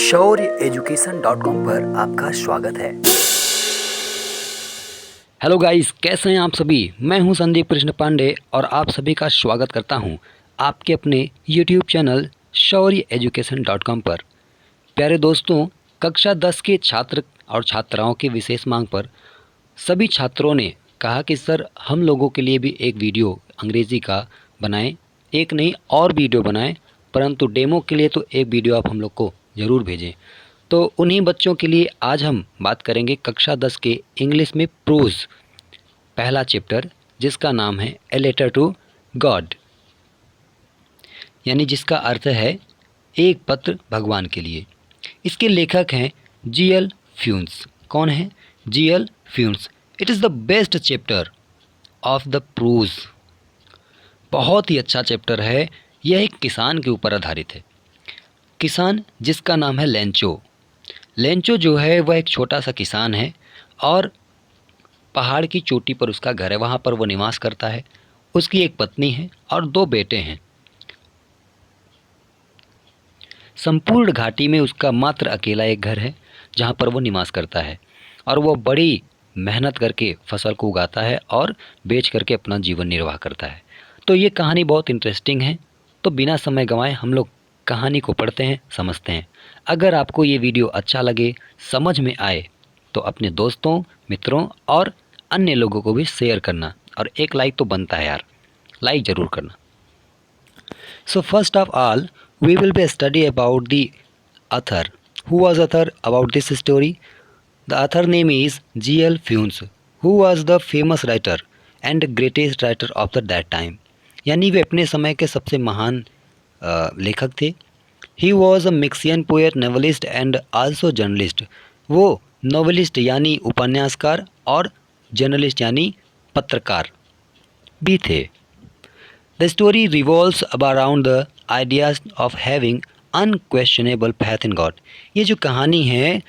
शौर्यएजुकेशन.com पर आपका स्वागत है। हेलो गाइस, कैसे हैं आप सभी। मैं हूं संदीप कृष्ण पांडे और आप सभी का स्वागत करता हूं आपके अपने यूट्यूब चैनल शौर्यएजुकेशन.com पर। प्यारे दोस्तों, कक्षा 10 के छात्र और छात्राओं की विशेष मांग पर सभी छात्रों ने कहा कि सर हम लोगों के लिए भी एक वीडियो अंग्रेज़ी का बनाएं, एक नहीं और वीडियो बनाएं, परंतु डेमो के लिए तो एक वीडियो आप हम लोग को ज़रूर भेजें। तो उन्हीं बच्चों के लिए आज हम बात करेंगे कक्षा 10 के इंग्लिश में प्रोज पहला चैप्टर, जिसका नाम है ए लेटर टू गॉड, यानी जिसका अर्थ है एक पत्र भगवान के लिए। इसके लेखक हैं जी.एल. फ्यून्स। कौन है? GL. Fuentes. It is the best chapter of the prose. बहुत ही अच्छा चैप्टर है। यह एक किसान के ऊपर आधारित है। किसान जिसका नाम है लेंचो। लेंचो जो है वह एक छोटा सा किसान है और पहाड़ की चोटी पर उसका घर है, वहाँ पर वो निवास करता है। उसकी एक पत्नी है और 2 बेटे हैं। संपूर्ण घाटी में उसका मात्र अकेला एक घर है जहाँ पर वो निवास करता है और वो बड़ी मेहनत करके फसल को उगाता है और बेच करके अपना जीवन निर्वाह करता है। तो ये कहानी बहुत इंटरेस्टिंग है। तो बिना समय गंवाए हम लोग कहानी को पढ़ते हैं, समझते हैं। अगर आपको ये वीडियो अच्छा लगे, समझ में आए, तो अपने दोस्तों, मित्रों और अन्य लोगों को भी शेयर करना, और एक लाइक तो बनता है यार, लाइक ज़रूर करना। So first of all, we will be study about the author. Who was author about this story? The author name is G.L. Funes, who was the famous writer and greatest writer of that time. यानी वे अपने समय के सबसे महान लेखक थे। He was a Mexican poet, novelist and also journalist. वो novelist यानी उपन्यासकार और जर्नलिस्ट यानी पत्रकार भी थे। The story revolves around the ideas of having unquestionable faith in God. ये जो कहानी है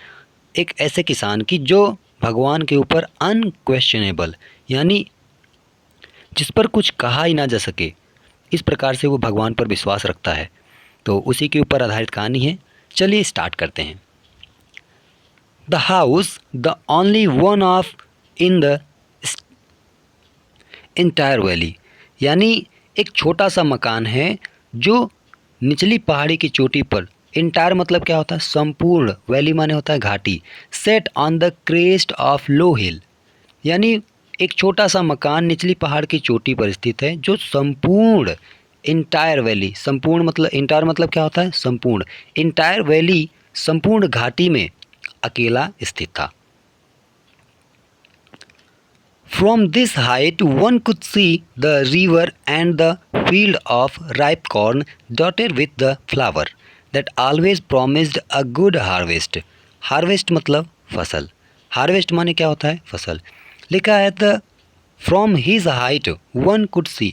एक ऐसे किसान की जो भगवान के ऊपर अनक्वेश्चनेबल यानी जिस पर कुछ कहा ही ना जा सके, इस प्रकार से वो भगवान पर विश्वास रखता है। तो उसी के ऊपर आधारित कहानी है। चलिए स्टार्ट करते हैं। The house the only one of in the entire valley, यानी एक छोटा सा मकान है जो निचली पहाड़ी की चोटी पर, इंटायर मतलब क्या होता है? संपूर्ण, वैली माने होता है घाटी, set on the crest of low hill, यानी एक छोटा सा मकान निचली पहाड़ की चोटी पर स्थित है जो संपूर्ण इंटायर वैली, संपूर्ण मतलब इंटायर मतलब क्या होता है? संपूर्ण। इंटायर वैली संपूर्ण घाटी में अकेला स्थित था। From this height, one could see the river and the field of ripe corn dotted with the flower that always promised a good harvest. Harvest मतलब फसल। Harvest माने क्या होता है? फसल। लिखा है the from his height one could see,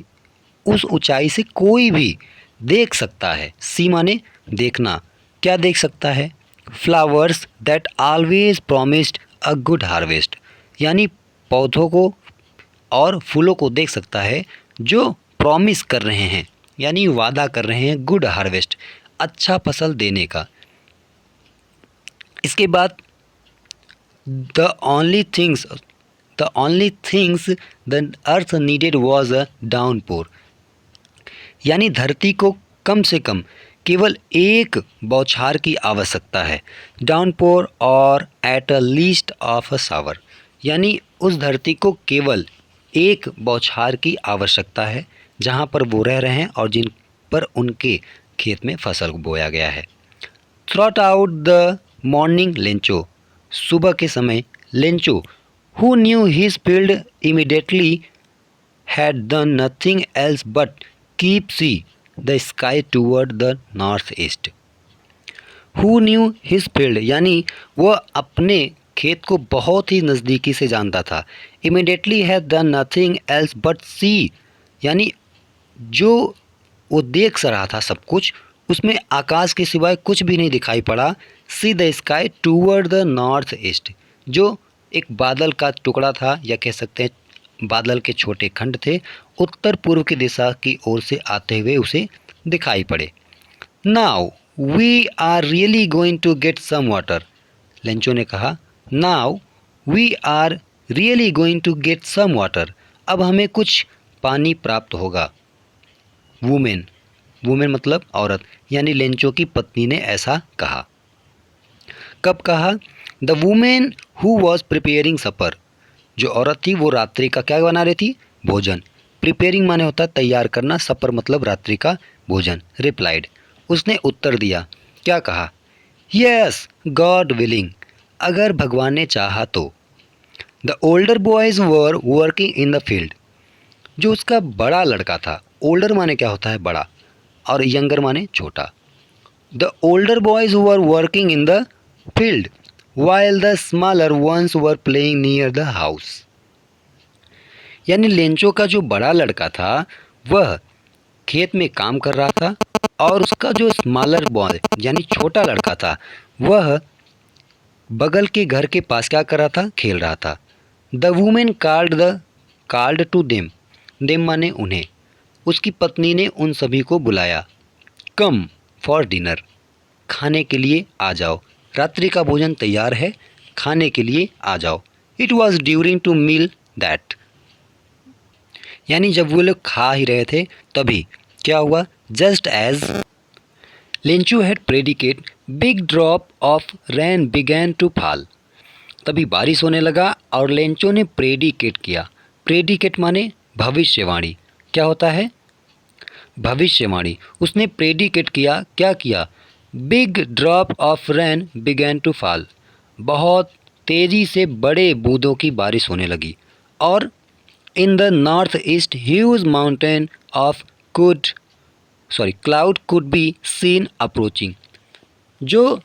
उस ऊंचाई से कोई भी देख सकता है। see माने देखना। क्या देख सकता है? Flowers that always promised a good harvest, यानी पौधों को और फूलों को देख सकता है जो प्रॉमिस कर रहे हैं, यानी वादा कर रहे हैं गुड हार्वेस्ट, अच्छा फसल देने का। इसके बाद the only things the earth needed was a downpour, यानी धरती को कम से कम केवल एक बौछार की आवश्यकता है। डाउनपोर और at a least of a shower, यानी उस धरती को केवल एक बौछार की आवश्यकता है जहाँ पर वो रह रहे हैं और जिन पर उनके खेत में फसल बोया गया है। Throat out the morning Lencho, सुबह के समय Lencho, who knew his field immediately had done nothing else but keep see the sky toward the north east. Who knew his field, यानी वह अपने खेत को बहुत ही नज़दीकी से जानता था। Immediately has done nothing else but see, यानी जो वो देख सा रहा था सब कुछ, उसमें आकाश के सिवाय कुछ भी नहीं दिखाई पड़ा। See the sky toward the north east, जो एक बादल का टुकड़ा था, या कह सकते हैं बादल के छोटे खंड थे, उत्तर पूर्व की दिशा की ओर से आते हुए उसे दिखाई पड़े। Now we are really going to get some water. Lencho ने कहा, now we are really going to get some water. अब हमें कुछ पानी प्राप्त होगा। वुमेन, वुमेन मतलब औरत, यानी लेंचो की पत्नी ने ऐसा कहा। कब कहा? The women who was preparing supper. जो औरत थी वो रात्रि का क्या बना रही थी? भोजन। प्रिपेयरिंग माने होता है तैयार करना, सपर मतलब रात्रि का भोजन। रिप्लाइड, उसने उत्तर दिया। क्या कहा? यस गॉड विलिंग, अगर भगवान ने चाहा तो। The older boys were working in the field. जो उसका बड़ा लड़का था, ओल्डर माने क्या होता है? बड़ा, और यंगर माने छोटा। The older boys were working in the field while the smaller ones were playing near the house। यानी लेंचो का जो बड़ा लड़का था वह खेत में काम कर रहा था, और उसका जो स्मॉलर बॉय यानी छोटा लड़का था वह बगल के घर के पास क्या कर रहा था? खेल रहा था। The women called to them, them माने उन्हें। उसकी पत्नी ने उन सभी को बुलाया। कम फॉर डिनर, खाने के लिए आ जाओ, रात्रि का भोजन तैयार है, खाने के लिए आ जाओ। It was during to meal that, यानी जब वो लोग खा ही रहे थे तभी क्या हुआ? Just as Lencho had predicted big drop of rain began to fall. तभी बारिश होने लगा और लेंचो ने प्रेडिकेट किया। प्रेडिकेट माने भविष्यवाणी। क्या होता है? भविष्यवाणी। उसने प्रेडिकेट किया। क्या किया? Big drop of rain began to fall, बहुत तेज़ी से बड़े बूंदों की बारिश होने लगी। और in the north east huge mountain of cloud could be seen approaching. जो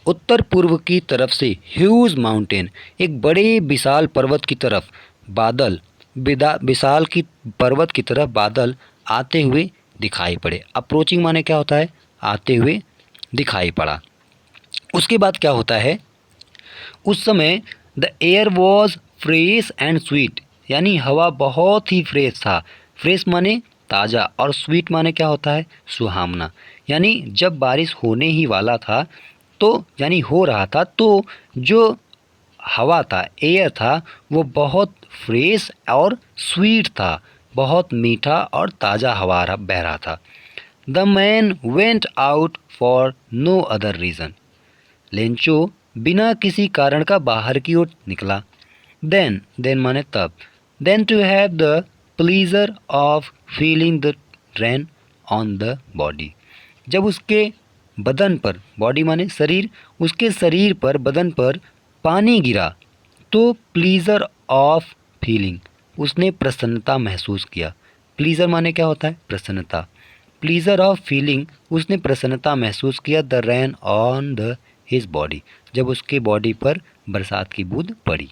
उत्तर पूर्व की तरफ से ह्यूज माउंटेन, एक बड़े विशाल पर्वत की तरफ बादल, विशाल की पर्वत की तरफ बादल आते हुए दिखाई पड़े। अप्रोचिंग माने क्या होता है? आते हुए दिखाई पड़ा। उसके बाद क्या होता है? उस समय the air was fresh and sweet, यानी हवा बहुत ही फ्रेश था। फ्रेश माने ताज़ा, और स्वीट माने क्या होता है? सुहावना। यानी जब बारिश होने ही वाला था तो यानी हो रहा था, तो जो हवा था, एयर था, वो बहुत फ्रेश और स्वीट था, बहुत मीठा और ताज़ा हवा बह रहा था। The man went out for no other reason. Lencho बिना किसी कारण का बाहर की ओर निकला। देन माने तब। Then to have the pleasure of feeling the rain on the body. जब उसके बदन पर, बॉडी माने शरीर, उसके शरीर पर, बदन पर पानी गिरा तो प्लीजर ऑफ फीलिंग, उसने प्रसन्नता महसूस किया। प्लीजर माने क्या होता है? प्रसन्नता। प्लीजर ऑफ फीलिंग, उसने प्रसन्नता महसूस किया। The rain on the his body, जब उसके बॉडी पर बरसात की बूंद पड़ी।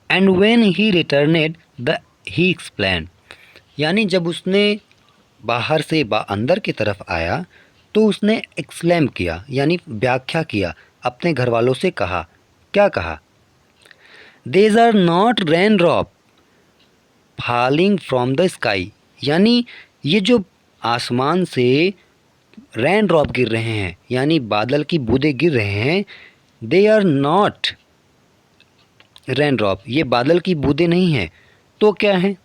And when he returned he explained, यानी जब उसने बाहर से अंदर की तरफ आया तो उसने एक्सक्लेम किया, यानी व्याख्या किया, अपने घर वालों से कहा। क्या कहा? These are not raindrop falling from the sky, यानी ये जो आसमान से रेन ड्रॉप गिर रहे हैं, यानी बादल की बूंदें गिर रहे हैं, they are not raindrop, ये बादल की बूंदें नहीं हैं। तो क्या हैं?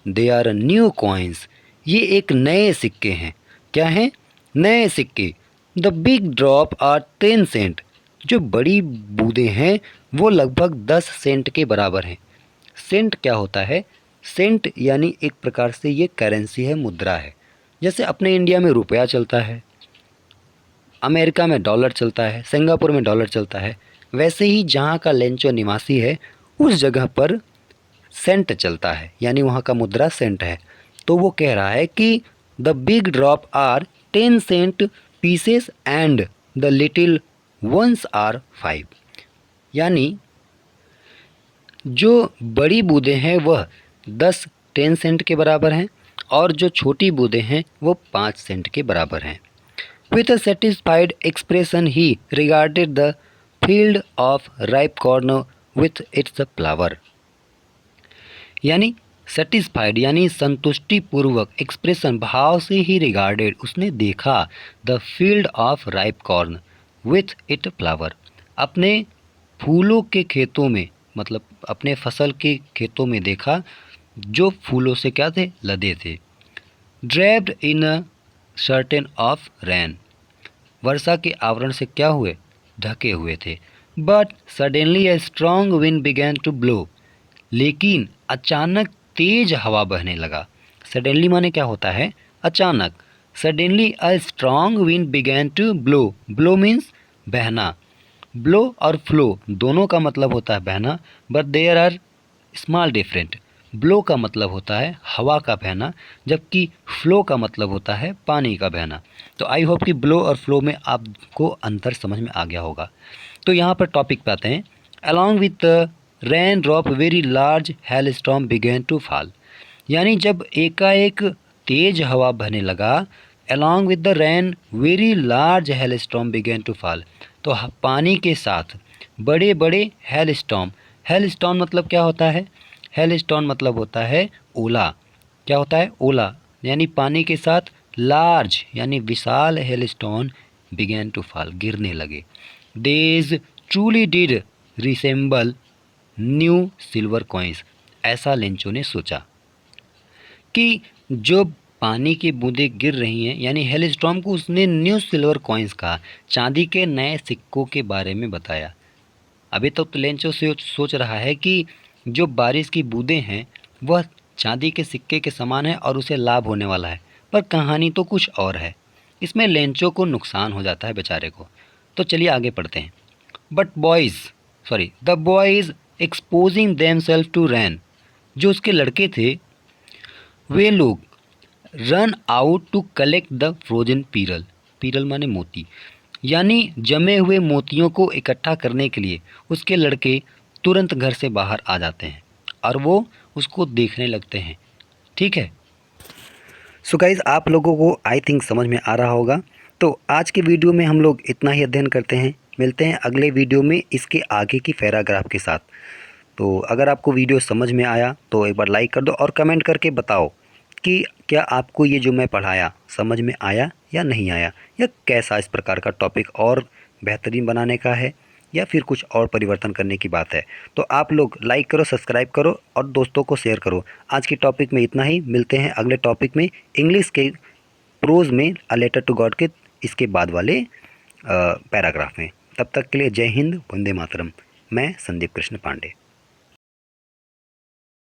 दे आर न्यू कॉइन्स, ये एक नए सिक्के हैं। क्या हैं? नए सिक्के। The big drop are 10 cent, जो बड़ी बूंदें हैं वो लगभग 10 सेंट के बराबर हैं। सेंट क्या होता है? सेंट यानी एक प्रकार से ये करेंसी है, मुद्रा है। जैसे अपने इंडिया में रुपया चलता है, अमेरिका में डॉलर चलता है, सिंगापुर में डॉलर चलता है, वैसे ही जहाँ का लेंचो निवासी है उस जगह पर सेंट चलता है, यानी वहाँ का मुद्रा सेंट है। तो वो कह रहा है कि the big drop are 10 cent pieces and the little ones are 5, यानी जो बड़ी बूंदें हैं वह 10 सेंट के बराबर हैं, और जो छोटी बूंदें हैं वो 5 सेंट के बराबर हैं। With a satisfied expression he regarded the field of ripe corn with its flower, यानी सेटिस्फाइड यानी संतुष्टि पूर्वक, एक्सप्रेशन भाव से ही रिगार्डेड उसने देखा, the field of ripe corn with it flower, अपने फूलों के खेतों में, मतलब अपने फसल के खेतों में देखा जो फूलों से क्या थे, लदे थे। Draped in a curtain of rain, वर्षा के आवरण से क्या हुए, ढके हुए थे। But suddenly a strong wind began to blow, लेकिन अचानक तेज हवा बहने लगा। सडनली माने क्या होता है, अचानक। Suddenly a strong wind began to blow, blow means बहना, ब्लो और फ्लो दोनों का मतलब होता है बहना, but there are small different. Blow का मतलब होता है हवा का बहना, जबकि फ्लो का मतलब होता है पानी का बहना। तो आई होप कि ब्लो और फ्लो में आपको अंतर समझ में आ गया होगा। तो यहाँ पर टॉपिक पे आते हैं। Along with raindrop very large hailstorm began to fall, यानी जब एकाएक तेज हवा बहने लगा, along with the rain very large hailstorm began to fall, तो पानी के साथ बड़े बड़े हेल स्टॉर्म मतलब क्या होता है, हेल स्टॉर्म मतलब होता है ओला। क्या होता है, ओला, यानी पानी के साथ लार्ज यानी विशाल hail stone began to fall, गिरने लगे। These truly did resemble new silver coins, ऐसा लेंचो ने सोचा कि जो पानी की बूंदें गिर रही हैं, यानी हेल स्टॉर्म को उसने न्यू सिल्वर कॉइन्स कहा, चांदी के नए सिक्कों के बारे में बताया। अभी तक तो लेंचो से सोच रहा है कि जो बारिश की बूंदें हैं वह चांदी के सिक्के के समान है और उसे लाभ होने वाला है, पर कहानी तो कुछ और है। इसमें लेंचो को नुकसान हो जाता है बेचारे को। तो चलिए आगे पढ़ते हैं। The boys exposing themselves to rain, जो उसके लड़के थे वे लोग run out to collect the frozen pearl, pearl माने मोती, यानी जमे हुए मोतियों को इकट्ठा करने के लिए उसके लड़के तुरंत घर से बाहर आ जाते हैं और वो उसको देखने लगते हैं। ठीक है। सो गाइस, आप लोगों को आई थिंक समझ में आ रहा होगा। तो आज के वीडियो में हम लोग इतना ही अध्ययन करते हैं। मिलते हैं अगले वीडियो में इसके आगे की पैराग्राफ के साथ। तो अगर आपको वीडियो समझ में आया तो एक बार लाइक कर दो और कमेंट करके बताओ कि क्या आपको ये जो मैं पढ़ाया समझ में आया या नहीं आया, या कैसा इस प्रकार का टॉपिक और बेहतरीन बनाने का है, या फिर कुछ और परिवर्तन करने की बात है। तो आप लोग लाइक करो, सब्सक्राइब करो और दोस्तों को शेयर करो। आज की टॉपिक में इतना ही। मिलते हैं अगले टॉपिक में, इंग्लिश के प्रोज में अ लेटर टू गॉड के इसके बाद वाले पैराग्राफ में। तब तक के लिए जय हिंद, वंदे मातरम। मैं संदीप कृष्ण पांडे।